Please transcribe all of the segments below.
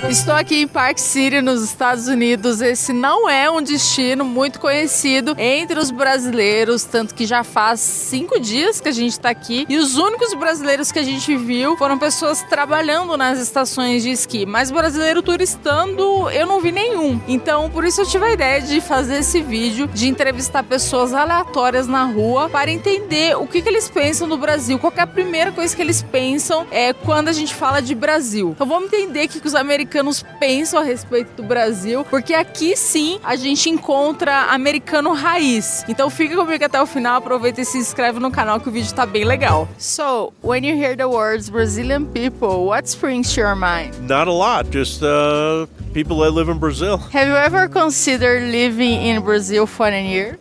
Estou aqui em Park City, nos Estados Unidos. Esse não é um destino muito conhecido entre os brasileiros, tanto que já faz 5 dias que a gente está aqui. E os únicos brasileiros que a gente viu foram pessoas trabalhando nas estações de esqui. Mas brasileiro turistando, eu não vi nenhum. Então, por isso eu tive a ideia de fazer esse vídeo, de entrevistar pessoas aleatórias na rua para entender o que eles pensam do Brasil. Qual que é a primeira coisa que eles pensam quando a gente fala de Brasil. Então vamos entender o que os americanos pensam a respeito do Brasil, porque aqui sim a gente encontra americano raiz. Então fica comigo até o final, aproveita e se inscreve no canal que o vídeo tá bem legal. So, when you hear the words Brazilian people, what springs to your mind? Not a lot, just people that live in Brazil. Have you ever considered living in Brazil for a year?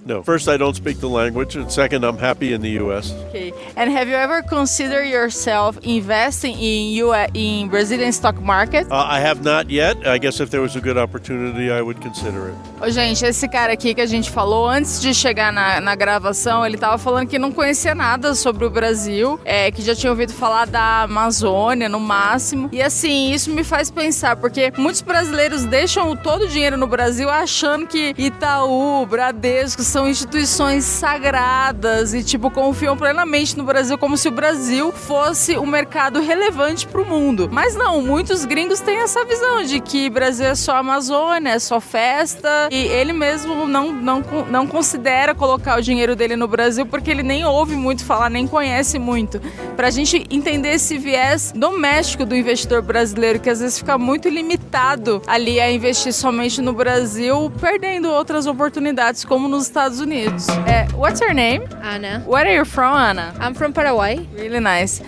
No. First, I don't speak the language, and second, I'm happy in the U.S. Okay. And have you ever considered yourself investing in Brazilian stock market? I have not yet. I guess if there was a good opportunity, I would consider it. Ô, gente, esse cara aqui que a gente falou antes de chegar na gravação, ele tava falando que não conhecia nada sobre o Brasil, que já tinha ouvido falar da Amazônia, no máximo. E assim, isso me faz pensar, porque muitos brasileiros deixam todo o dinheiro no Brasil achando que Itaú, Bradesco são instituições sagradas e, tipo, confiam plenamente no Brasil como se o Brasil fosse um mercado relevante pro mundo. Mas não, muitos gringos têm essa visão de que Brasil é só Amazônia, é só festa, e ele mesmo não considera colocar o dinheiro dele no Brasil porque ele nem ouve muito falar, nem conhece muito. Pra gente entender esse viés doméstico do investidor brasileiro, que às vezes fica muito limitado ali a investir somente no Brasil, perdendo outras oportunidades, como nos Estados Unidos. What's your name? Anna. Where are you from, Anna? I'm from Paraguay. Really nice.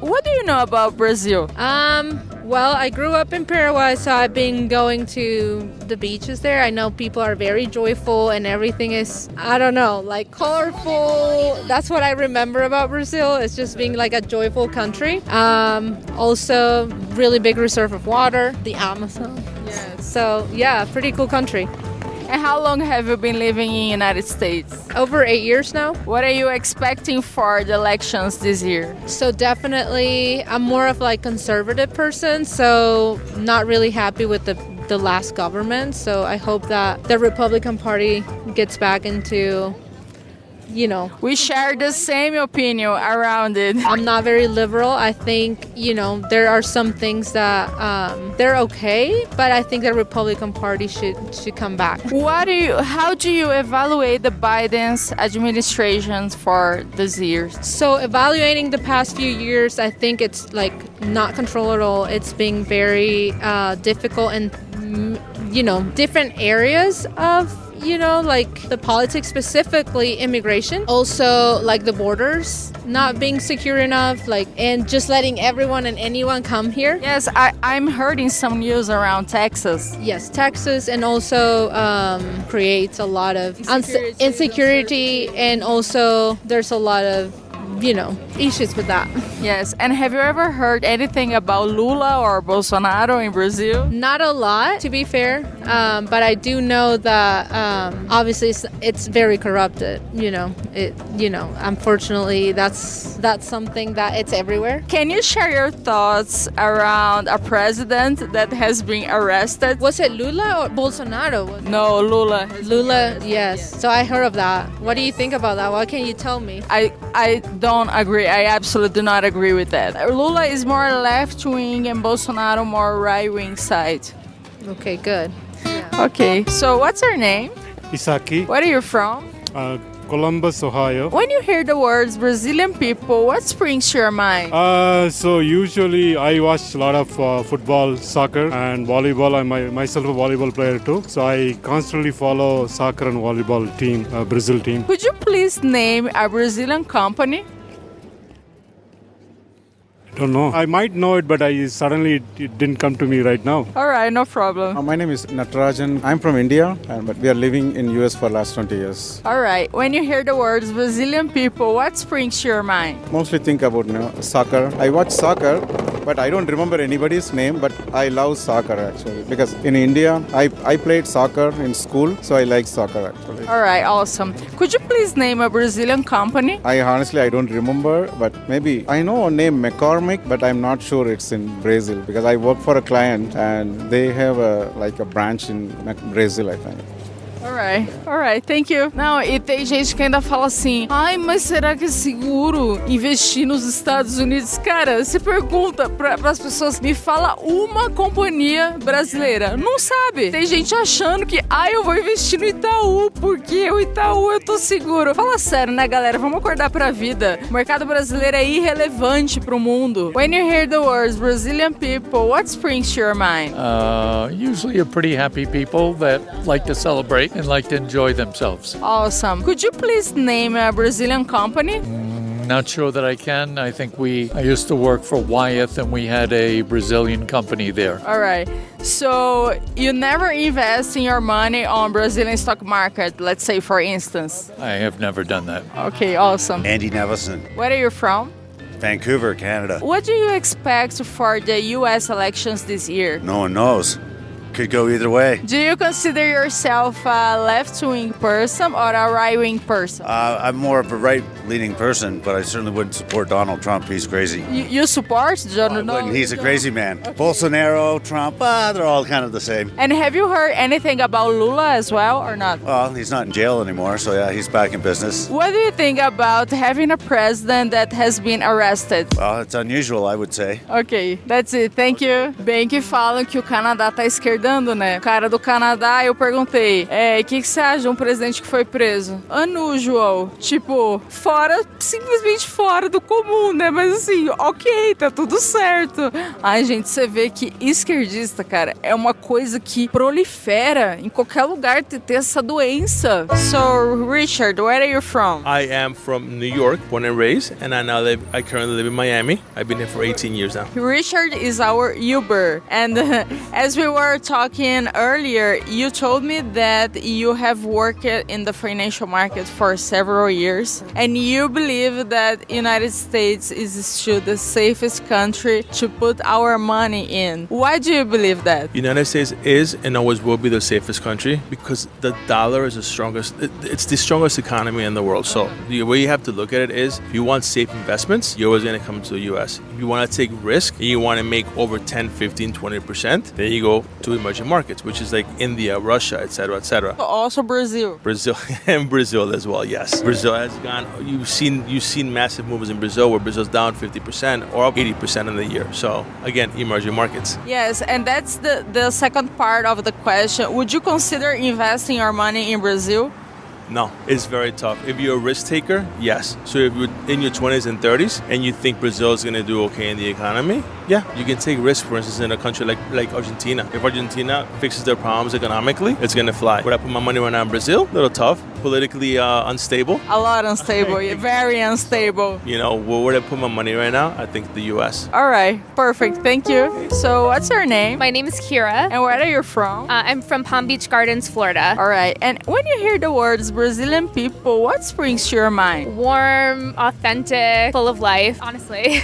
What do you know about Brazil? Well, I grew up in Paraguay, so I've been going to the beaches there. I know people are very joyful and everything is, I don't know, like colorful. That's what I remember about Brazil. It's just being like a joyful country. Also, really big reserve of water, the Amazon. Yes. So, yeah, pretty cool country. And how long have you been living in the United States? Over 8 years now. What are you expecting for the elections this year? So definitely, I'm more of like conservative person, so not really happy with the last government. So I hope that the Republican Party gets back into, We share the same opinion around it. I'm not very liberal. I think, there are some things that they're okay, but I think the Republican Party should come back. How do you evaluate the Biden's administration for this year? So evaluating the past few years, I think it's like not controlled at all. It's being very difficult and, different areas of like the politics, specifically immigration. Also, like the borders not being secure enough, and just letting everyone and anyone come here. Yes, I'm hearing some news around Texas. Yes, Texas, and also creates a lot of insecurity, and also there's a lot of issues with that. Yes, and have you ever heard anything about Lula or Bolsonaro in Brazil? Not a lot, to be fair, but I do know that obviously it's very corrupted. Unfortunately, that's something that it's everywhere. Can you share your thoughts around a president that has been arrested? Was it Lula or Bolsonaro? No, Lula. Lula, yes. So I heard of that. What do you think about that? What can you tell me? I don't agree. I absolutely do not agree with that. Lula is more left-wing and Bolsonaro more right-wing side. Okay, good. Yeah. Okay, so what's your name? Isaki. Where are you from? Columbus, Ohio. When you hear the words Brazilian people, what springs to your mind? So usually I watch a lot of football, soccer, and volleyball. I'm myself a volleyball player too. So I constantly follow soccer and volleyball team, Brazil team. Could you please name a Brazilian company? Don't know. I might know it, but it didn't come to me right now. All right, no problem. My name is Natarajan. I'm from India, but we are living in US for the last 20 years. All right. When you hear the words Brazilian people, what springs to your mind? Mostly think about soccer. I watch soccer, but I don't remember anybody's name, but I love soccer actually. Because in India, I played soccer in school, so I like soccer actually. All right, awesome. Could you please name a Brazilian company? I honestly don't remember, but maybe I know a name McCormick, but I'm not sure it's in Brazil because I work for a client and they have a branch in Brazil, I think. Alright, thank you. Não, e tem gente que ainda fala assim, ai, mas será que é seguro investir nos Estados Unidos? Cara, você pergunta pras pessoas, me fala uma companhia brasileira. Não sabe. Tem gente achando que, eu vou investir no Itaú, porque o Itaú eu tô seguro. Fala sério, né, galera? Vamos acordar pra vida. O mercado brasileiro é irrelevante pro mundo. When you hear the words Brazilian people, what springs to your mind? Usually a pretty happy people that like to celebrate and like to enjoy themselves. Awesome. Could you please name a Brazilian company? Not sure that I can. I think I used to work for Wyeth and we had a Brazilian company there. All right. So you never invest in your money on Brazilian stock market, let's say for instance? I have never done that. Okay, awesome. Andy Nevison, Where are you from? Vancouver, Canada. What do you expect for the US elections this year? No one knows. Could go either way. Do you consider yourself a left-wing person or a right-wing person? I'm more of a right-leaning person, but I certainly wouldn't support Donald Trump. He's crazy. You support Donald Trump? He's a crazy man. Okay. Bolsonaro, Trump, they're all kind of the same. And have you heard anything about Lula as well or not? Well, he's not in jail anymore, so yeah, he's back in business. What do you think about having a president that has been arrested? Well, it's unusual, I would say. Ok, that's it. Thank you. Bem que falam que o Canadá tá esquerdando, né? O cara do Canadá, eu perguntei, o que você acha de um presidente que foi preso? Unusual. Tipo, simplesmente fora do comum, né? Mas assim, ok, tá tudo certo. Ai, gente, você vê que esquerdista, cara, é uma coisa que prolifera em qualquer lugar ter essa doença. So, Richard, where are you from? I am from New York, born and raised, and I currently live in Miami. I've been here for 18 years now. Richard is our Uber, and as we were talking earlier, you told me that you have worked in the financial market for several years, and you believe that United States is still the safest country to put our money in. Why do you believe that? United States is and always will be the safest country because the dollar is it's the strongest economy in the world. So the way you have to look at it is, if you want safe investments, you're always going to come to the US. If you want to take risk and you want to make over 10, 15, 20%, then you go to emerging markets, which is like India, Russia, etc., etc. Also Brazil. And Brazil as well, yes. Brazil has gone, you've seen massive moves in Brazil where Brazil's down 50% or up 80% in the year. So again, emerging markets. Yes, and that's the second part of the question. Would you consider investing your money in Brazil? No, it's very tough. If you're a risk taker, yes. So if you're in your 20s and 30s and you think Brazil is going to do okay in the economy, yeah, you can take risk, for instance, in a country like Argentina. If Argentina fixes their problems economically, it's going to fly. Would I put my money right now in Brazil? A little tough, politically unstable. A lot unstable, very unstable. You know, where would I put my money right now? I think the U.S. All right, perfect, thank you. So what's your name? My name is Kira. And where are you from? I'm from Palm Beach Gardens, Florida. All right, and when you hear the words Brazilian people, what springs to your mind? Warm, authentic, full of life, honestly.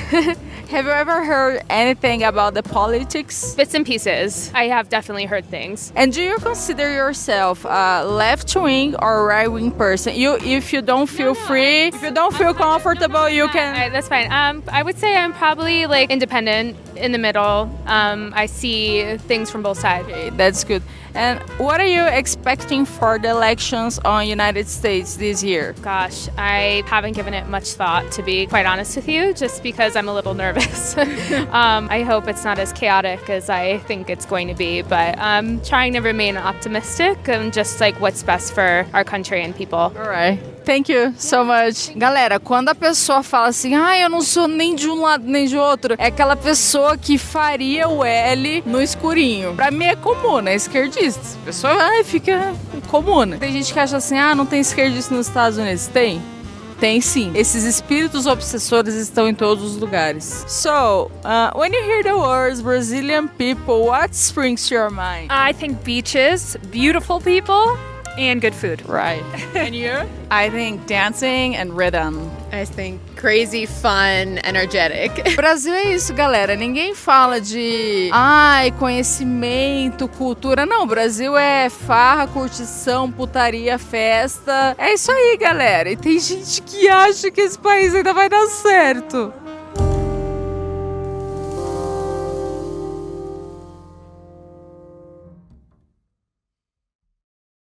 Have you ever heard anything about the politics? Bits and pieces. I have definitely heard things. And do you consider yourself a left-wing or right-wing person? If you don't feel free, if you don't feel comfortable, you can... That's fine. I would say I'm probably like independent, in the middle. I see things from both sides. Okay, that's good. And what are you expecting for the elections on United States this year? Gosh, I haven't given it much thought, to be quite honest with you, just because I'm a little nervous. I hope it's not as chaotic as I think it's going to be, but I'm trying to remain optimistic and just like what's best for our country and people. All right. Thank you so much. Galera, quando a pessoa fala assim, eu não sou nem de um lado nem de outro, é aquela pessoa que faria o L no escurinho. Pra mim é comum, né? Esquerdista. A pessoa fica comum. Tem gente que acha assim, não tem esquerdista nos Estados Unidos. Tem? Tem sim. Esses espíritos obsessores estão em todos os lugares. So, when you hear the words Brazilian people, what springs to your mind? I think beaches, beautiful people, And good food. Right. And you? I think dancing and rhythm. I think crazy, fun, energetic. Brasil é isso, galera. Ninguém fala de conhecimento, cultura. Não, Brasil é farra, curtição, putaria, festa. É isso aí, galera. E tem gente que acha que esse país ainda vai dar certo.